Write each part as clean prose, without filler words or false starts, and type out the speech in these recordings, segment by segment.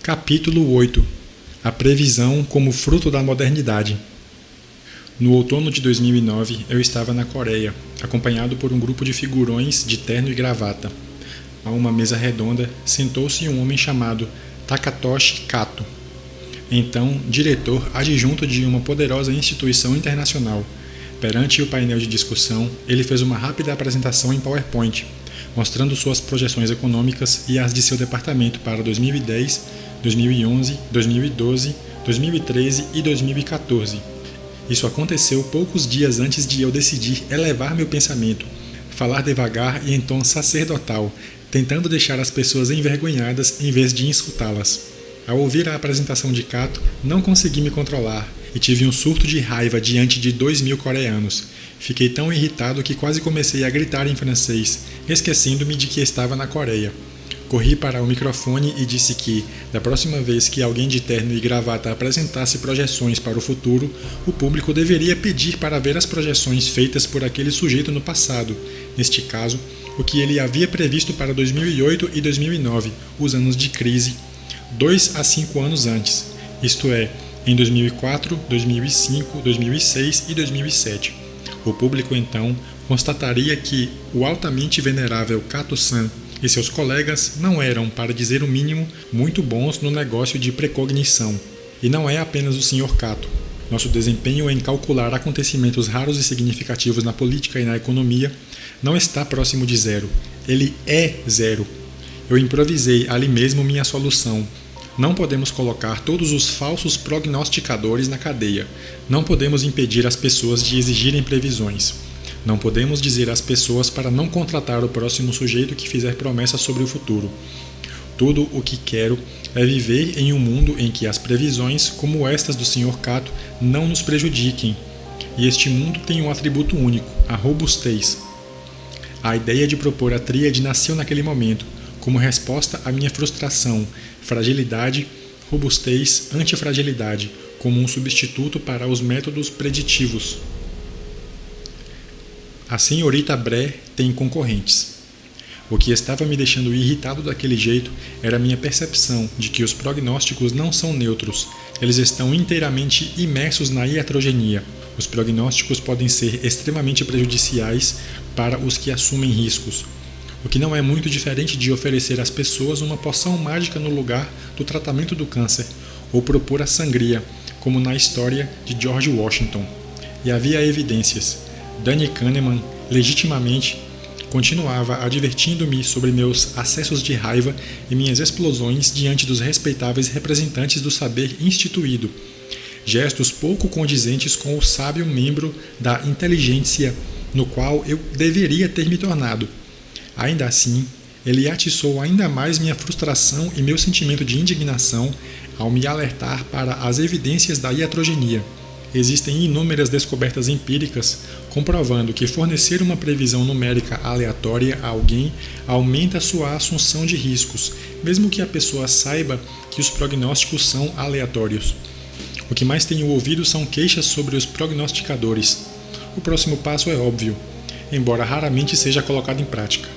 Capítulo 8. A previsão como fruto da modernidade. No outono de 2009, eu estava na Coreia, acompanhado por um grupo de figurões de terno e gravata. A uma mesa redonda, sentou-se um homem chamado Takatoshi Kato, então diretor adjunto de uma poderosa instituição internacional. Perante o painel de discussão, ele fez uma rápida apresentação em PowerPoint, mostrando suas projeções econômicas e as de seu departamento para 2010, 2011, 2012, 2013 e 2014. Isso aconteceu poucos dias antes de eu decidir elevar meu pensamento, falar devagar e em tom sacerdotal, tentando deixar as pessoas envergonhadas em vez de insultá-las. Ao ouvir a apresentação de Kato, não consegui me controlar e tive um surto de raiva diante de 2.000 coreanos. Fiquei tão irritado que quase comecei a gritar em francês, esquecendo-me de que estava na Coreia. Corri para o microfone e disse que, da próxima vez que alguém de terno e gravata apresentasse projeções para o futuro, o público deveria pedir para ver as projeções feitas por aquele sujeito no passado, neste caso, o que ele havia previsto para 2008 e 2009, os anos de crise, 2 a 5 anos antes, isto é, em 2004, 2005, 2006 e 2007. O público, então, constataria que o altamente venerável Kato-san e seus colegas não eram, para dizer o mínimo, muito bons no negócio de precognição. E não é apenas o Sr. Kato. Nosso desempenho em calcular acontecimentos raros e significativos na política e na economia não está próximo de zero. Ele é zero. Eu improvisei ali mesmo minha solução. Não podemos colocar todos os falsos prognosticadores na cadeia. Não podemos impedir as pessoas de exigirem previsões. Não podemos dizer às pessoas para não contratar o próximo sujeito que fizer promessas sobre o futuro. Tudo o que quero é viver em um mundo em que as previsões, como estas do Sr. Kato, não nos prejudiquem. E este mundo tem um atributo único, a robustez. A ideia de propor a tríade nasceu naquele momento, como resposta à minha frustração, fragilidade, robustez, antifragilidade, como um substituto para os métodos preditivos. A senhorita Bré tem concorrentes. O que estava me deixando irritado daquele jeito era a minha percepção de que os prognósticos não são neutros, eles estão inteiramente imersos na iatrogenia. Os prognósticos podem ser extremamente prejudiciais para os que assumem riscos, o que não é muito diferente de oferecer às pessoas uma poção mágica no lugar do tratamento do câncer, ou propor a sangria, como na história de George Washington. E havia evidências. Danny Kahneman, legitimamente, continuava advertindo-me sobre meus acessos de raiva e minhas explosões diante dos respeitáveis representantes do saber instituído, gestos pouco condizentes com o sábio membro da inteligência no qual eu deveria ter me tornado. Ainda assim, ele atiçou ainda mais minha frustração e meu sentimento de indignação ao me alertar para as evidências da iatrogenia. Existem inúmeras descobertas empíricas comprovando que fornecer uma previsão numérica aleatória a alguém aumenta sua assunção de riscos, mesmo que a pessoa saiba que os prognósticos são aleatórios. O que mais tenho ouvido são queixas sobre os prognosticadores. O próximo passo é óbvio, embora raramente seja colocado em prática.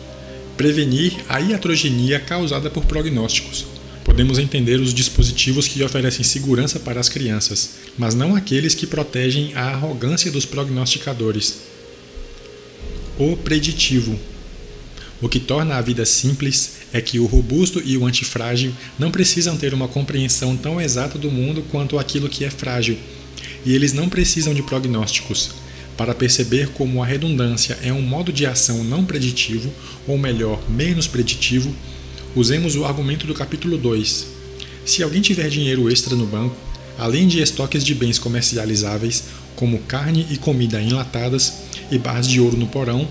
Prevenir a iatrogenia causada por prognósticos. Podemos entender os dispositivos que oferecem segurança para as crianças, mas não aqueles que protegem a arrogância dos prognosticadores. O preditivo. O que torna a vida simples é que o robusto e o antifrágil não precisam ter uma compreensão tão exata do mundo quanto aquilo que é frágil, e eles não precisam de prognósticos. Para perceber como a redundância é um modo de ação não preditivo, ou melhor, menos preditivo, usemos o argumento do capítulo 2. Se alguém tiver dinheiro extra no banco, além de estoques de bens comercializáveis, como carne e comida enlatadas e barras de ouro no porão,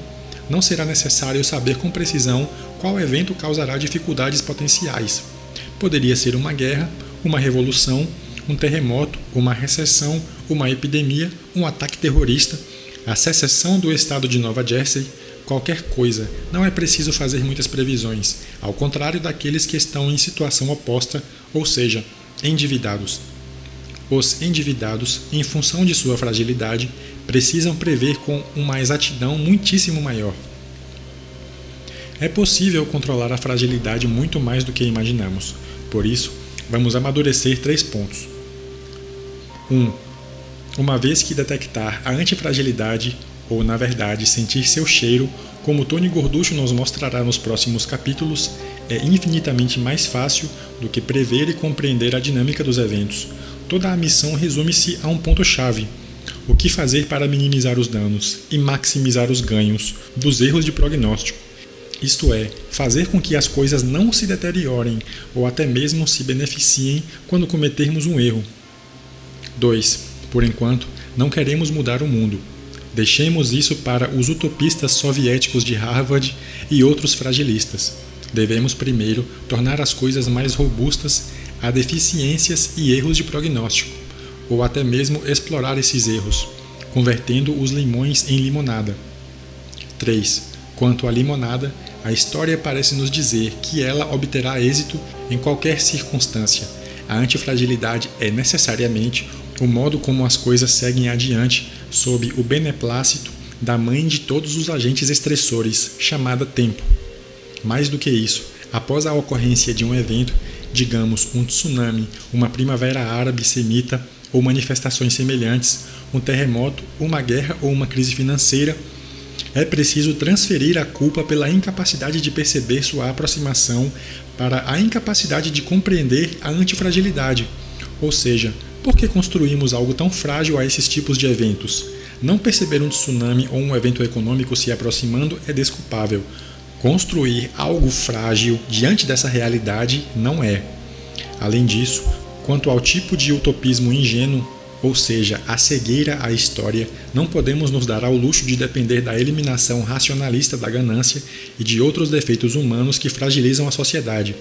não será necessário saber com precisão qual evento causará dificuldades potenciais. Poderia ser uma guerra, uma revolução, um terremoto, uma recessão, uma epidemia, um ataque terrorista, a secessão do estado de Nova Jersey, qualquer coisa. Não é preciso fazer muitas previsões, ao contrário daqueles que estão em situação oposta, ou seja, endividados. Os endividados, em função de sua fragilidade, precisam prever com uma exatidão muitíssimo maior. É possível controlar a fragilidade muito mais do que imaginamos. Por isso, vamos amadurecer 3 pontos. 1. Uma vez que detectar a antifragilidade, ou na verdade sentir seu cheiro, como Tony Gorducho nos mostrará nos próximos capítulos, é infinitamente mais fácil do que prever e compreender a dinâmica dos eventos. Toda a missão resume-se a um ponto-chave: o que fazer para minimizar os danos e maximizar os ganhos dos erros de prognóstico. Isto é, fazer com que as coisas não se deteriorem ou até mesmo se beneficiem quando cometermos um erro. 2. Por enquanto, não queremos mudar o mundo. Deixemos isso para os utopistas soviéticos de Harvard e outros fragilistas. Devemos primeiro tornar as coisas mais robustas a deficiências e erros de prognóstico, ou até mesmo explorar esses erros, convertendo os limões em limonada. 3. Quanto à limonada, a história parece nos dizer que ela obterá êxito em qualquer circunstância. A antifragilidade é necessariamente o modo como as coisas seguem adiante sob o beneplácito da mãe de todos os agentes estressores, chamada tempo. Mais do que isso, após a ocorrência de um evento, digamos um tsunami, uma primavera árabe semita ou manifestações semelhantes, um terremoto, uma guerra ou uma crise financeira, é preciso transferir a culpa pela incapacidade de perceber sua aproximação para a incapacidade de compreender a antifragilidade, ou seja, por que construímos algo tão frágil a esses tipos de eventos? Não perceber um tsunami ou um evento econômico se aproximando é desculpável. Construir algo frágil diante dessa realidade não é. Além disso, quanto ao tipo de utopismo ingênuo, ou seja, a cegueira à história, não podemos nos dar ao luxo de depender da eliminação racionalista da ganância e de outros defeitos humanos que fragilizam a sociedade.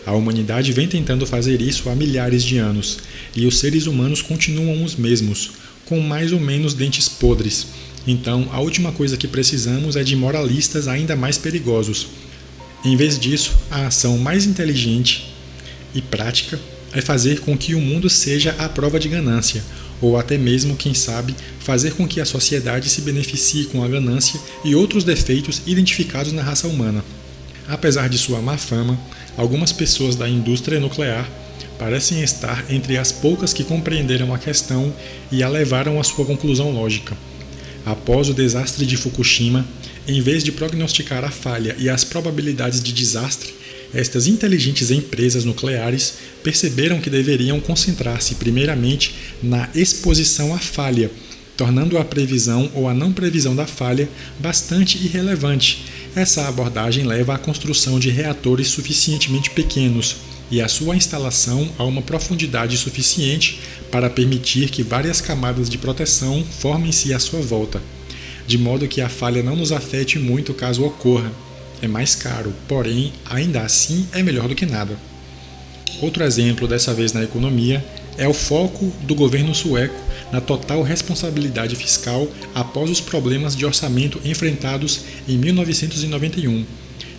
A humanidade vem tentando fazer isso há milhares de anos, e os seres humanos continuam os mesmos, com mais ou menos dentes podres. Então, a última coisa que precisamos é de moralistas ainda mais perigosos. Em vez disso, a ação mais inteligente e prática é fazer com que o mundo seja à prova de ganância, ou até mesmo, quem sabe, fazer com que a sociedade se beneficie com a ganância e outros defeitos identificados na raça humana. Apesar de sua má fama, algumas pessoas da indústria nuclear parecem estar entre as poucas que compreenderam a questão e a levaram à sua conclusão lógica. Após o desastre de Fukushima, em vez de prognosticar a falha e as probabilidades de desastre, estas inteligentes empresas nucleares perceberam que deveriam concentrar-se primeiramente na exposição à falha, tornando a previsão ou a não previsão da falha bastante irrelevante. Essa abordagem leva à construção de reatores suficientemente pequenos e à sua instalação a uma profundidade suficiente para permitir que várias camadas de proteção formem-se à sua volta, de modo que a falha não nos afete muito caso ocorra. É mais caro, porém, ainda assim é melhor do que nada. Outro exemplo, dessa vez na economia, é o foco do governo sueco na total responsabilidade fiscal após os problemas de orçamento enfrentados em 1991.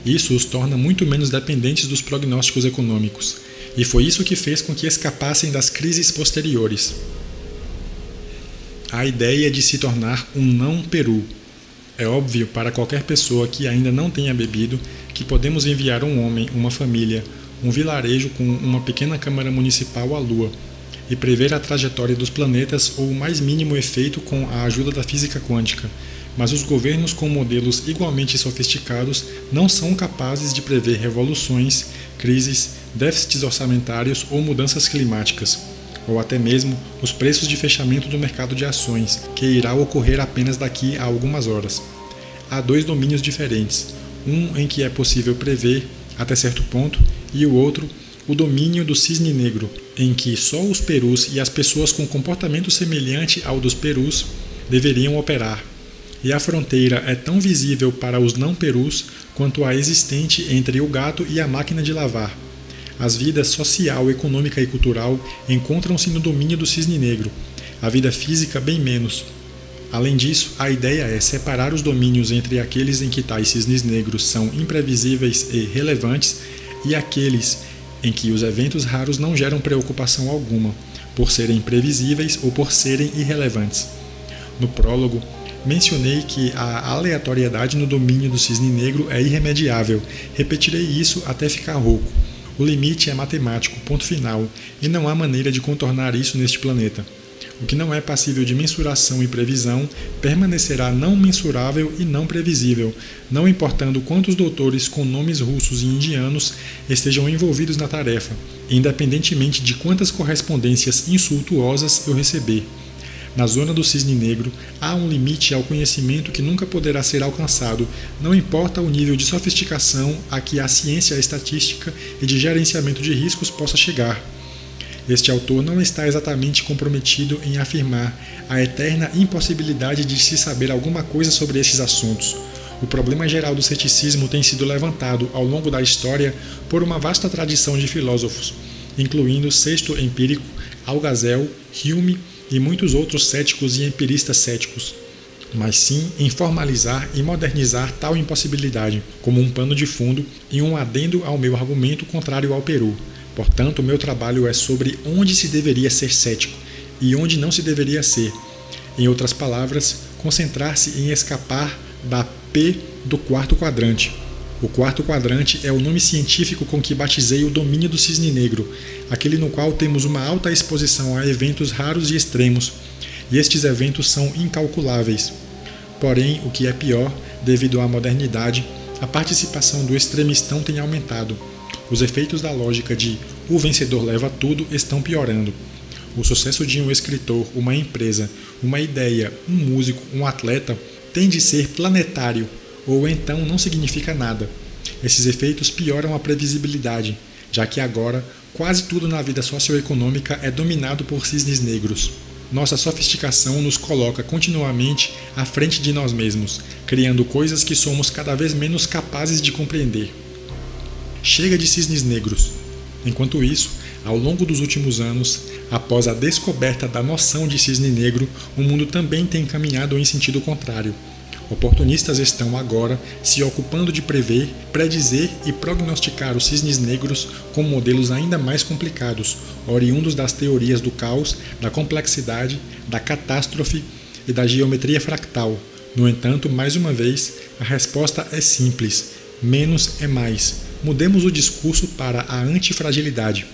Isso os torna muito menos dependentes dos prognósticos econômicos, e foi isso que fez com que escapassem das crises posteriores. A ideia de se tornar um não-Peru. É óbvio para qualquer pessoa que ainda não tenha bebido que podemos enviar um homem, uma família, um vilarejo com uma pequena câmara municipal à Lua e prever a trajetória dos planetas ou o mais mínimo efeito com a ajuda da física quântica, mas os governos com modelos igualmente sofisticados não são capazes de prever revoluções, crises, déficits orçamentários ou mudanças climáticas, ou até mesmo os preços de fechamento do mercado de ações, que irá ocorrer apenas daqui a algumas horas. Há 2 domínios diferentes, um em que é possível prever, até certo ponto, e o outro, o domínio do cisne negro, em que só os perus e as pessoas com comportamento semelhante ao dos perus deveriam operar. E a fronteira é tão visível para os não-perus quanto a existente entre o gato e a máquina de lavar. As vidas social, econômica e cultural encontram-se no domínio do cisne negro, a vida física bem menos. Além disso, a ideia é separar os domínios entre aqueles em que tais cisnes negros são imprevisíveis e relevantes e aqueles em que os eventos raros não geram preocupação alguma, por serem previsíveis ou por serem irrelevantes. No prólogo, mencionei que a aleatoriedade no domínio do cisne negro é irremediável. Repetirei isso até ficar rouco. O limite é matemático, ponto final, e não há maneira de contornar isso neste planeta. O que não é passível de mensuração e previsão permanecerá não mensurável e não previsível, não importando quantos doutores com nomes russos e indianos estejam envolvidos na tarefa, independentemente de quantas correspondências insultuosas eu receber. Na zona do cisne negro, há um limite ao conhecimento que nunca poderá ser alcançado, não importa o nível de sofisticação a que a ciência estatística e de gerenciamento de riscos possa chegar. Este autor não está exatamente comprometido em afirmar a eterna impossibilidade de se saber alguma coisa sobre esses assuntos. O problema geral do ceticismo tem sido levantado ao longo da história por uma vasta tradição de filósofos, incluindo Sexto Empírico, Algazel, Hume e muitos outros céticos e empiristas céticos, mas sim em formalizar e modernizar tal impossibilidade, como um pano de fundo e um adendo ao meu argumento contrário ao Peru. Portanto, o meu trabalho é sobre onde se deveria ser cético e onde não se deveria ser. Em outras palavras, concentrar-se em escapar da P do quarto quadrante. O quarto quadrante é o nome científico com que batizei o domínio do cisne negro, aquele no qual temos uma alta exposição a eventos raros e extremos, e estes eventos são incalculáveis. Porém, o que é pior, devido à modernidade, a participação do extremistão tem aumentado. Os efeitos da lógica de o vencedor leva tudo estão piorando. O sucesso de um escritor, uma empresa, uma ideia, um músico, um atleta tem de ser planetário, ou então não significa nada. Esses efeitos pioram a previsibilidade, já que agora quase tudo na vida socioeconômica é dominado por cisnes negros. Nossa sofisticação nos coloca continuamente à frente de nós mesmos, criando coisas que somos cada vez menos capazes de compreender. Chega de cisnes negros. Enquanto isso, ao longo dos últimos anos, após a descoberta da noção de cisne negro, o mundo também tem caminhado em sentido contrário. Oportunistas estão agora se ocupando de prever, predizer e prognosticar os cisnes negros com modelos ainda mais complicados, oriundos das teorias do caos, da complexidade, da catástrofe e da geometria fractal. No entanto, mais uma vez, a resposta é simples: menos é mais. Mudemos o discurso para a antifragilidade.